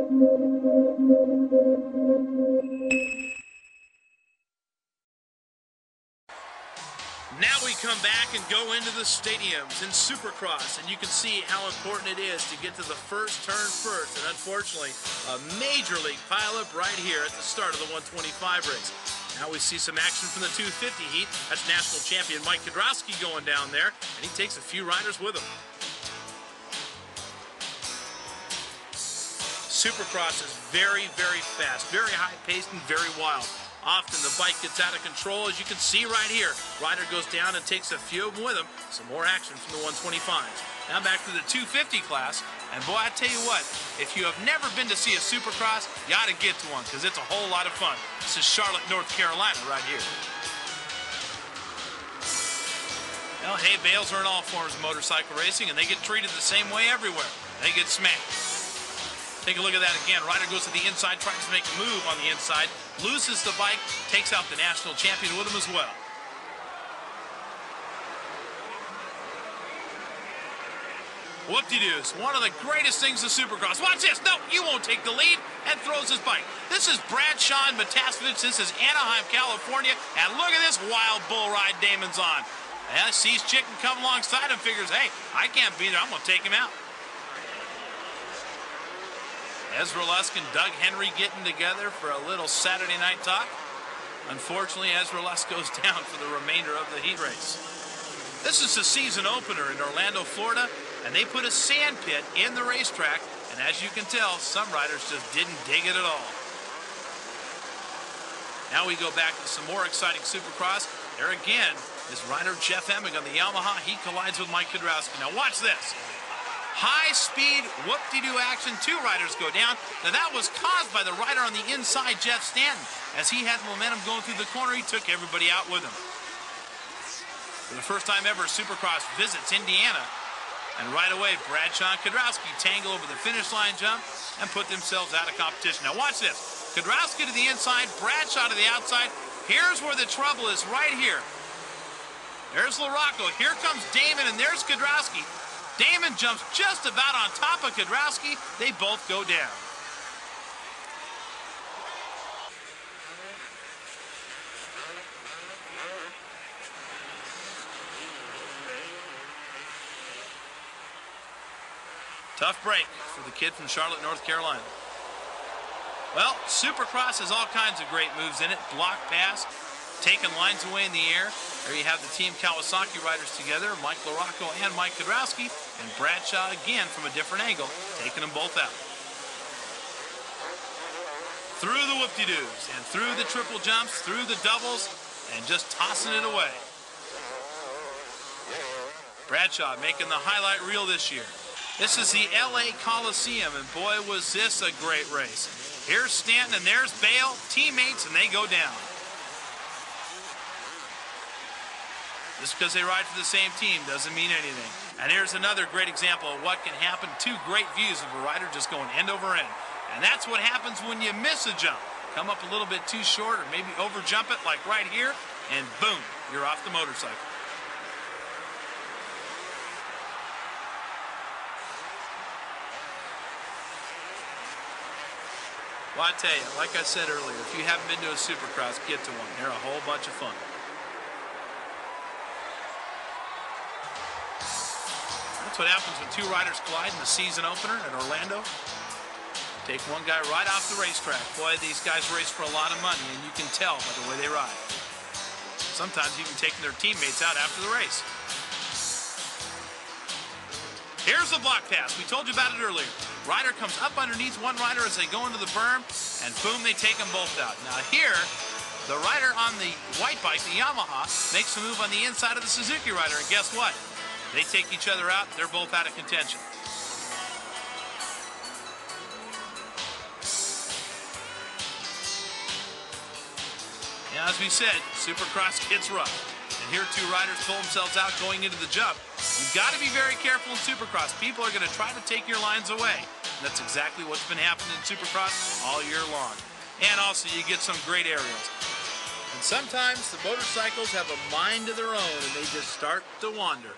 Now we come back and go into the stadiums in supercross, and you can see how important it is to get to the first turn first. And unfortunately, a major league pileup right here at the start of the 125 race. Now we see some action from the 250 heat. That's national champion Mike Kudrowski going down there, and he takes a few riders with him. Supercross is very, very fast, very high-paced, and very wild. Often the bike gets out of control, as you can see right here. Rider goes down and takes a few of them with him. Some more action from the 125s. Now back to the 250 class. And boy, I tell you what, if you have never been to see a supercross, you ought to get to one, because it's a whole lot of fun. This is Charlotte, North Carolina right here. Well, hay bales are in all forms of motorcycle racing, and they get treated the same way everywhere. They get smashed. Take a look at that again. Rider goes to the inside, tries to make a move on the inside, loses the bike, takes out the national champion with him as well. Whoop-de-doos, one of the greatest things of supercross. Watch this. No, you won't take the lead, and throws his bike. This is Bradshaw Matasevich. This is Anaheim, California, and look at this wild bull ride Damon's on. And sees Chicken come alongside him, figures, hey, I can't be there. I'm going to take him out. Ezra Lusk and Doug Henry getting together for a little Saturday night talk. Unfortunately, Ezra Lusk goes down for the remainder of the heat race. This is the season opener in Orlando, Florida, and they put a sand pit in the racetrack, and as you can tell, some riders just didn't dig it at all. Now we go back to some more exciting supercross. There again is rider Jeff Emig on the Yamaha. He collides with Mike Kudrowski. Now watch this. High-speed, whoop-de-doo action. Two riders go down. Now, that was caused by the rider on the inside, Jeff Stanton. As he had momentum going through the corner, he took everybody out with him. For the first time ever, Supercross visits Indiana. And right away, Bradshaw and Kudrowski tangle over the finish line jump and put themselves out of competition. Now, watch this. Kudrowski to the inside, Bradshaw to the outside. Here's where the trouble is, right here. There's LaRocco. Here comes Damon, and there's Kudrowski. Damon jumps just about on top of Kudrowski. They both go down. Tough break for the kid from Charlotte, North Carolina. Well, Supercross has all kinds of great moves in it. Block pass, taking lines away in the air. There you have the Team Kawasaki riders together, Mike LaRocco and Mike Kudrowski, and Bradshaw again from a different angle, taking them both out. Through the whoop-de-doos, and through the triple jumps, through the doubles, and just tossing it away. Bradshaw making the highlight reel this year. This is the LA Coliseum, and boy, was this a great race. Here's Stanton, and there's Bale, teammates, and they go down. Just because they ride for the same team doesn't mean anything. And here's another great example of what can happen. Two great views of a rider just going end over end. And that's what happens when you miss a jump. Come up a little bit too short or maybe over jump it like right here, and boom, you're off the motorcycle. Well, I tell you, like I said earlier, if you haven't been to a Supercross, get to one. They're a whole bunch of fun. That's what happens when two riders collide in the season opener at Orlando. Take one guy right off the racetrack. Boy, these guys race for a lot of money, and you can tell by the way they ride. Sometimes even taking their teammates out after the race. Here's the block pass. We told you about it earlier. Rider comes up underneath one rider as they go into the berm, and boom, they take them both out. Now here, the rider on the white bike, the Yamaha, makes a move on the inside of the Suzuki rider, and guess what? They take each other out. They're both out of contention. Now, as we said, Supercross gets rough. And here two riders pull themselves out going into the jump. You've got to be very careful in Supercross. People are going to try to take your lines away. And that's exactly what's been happening in Supercross all year long. And also, you get some great aerials. And sometimes the motorcycles have a mind of their own, and they just start to wander.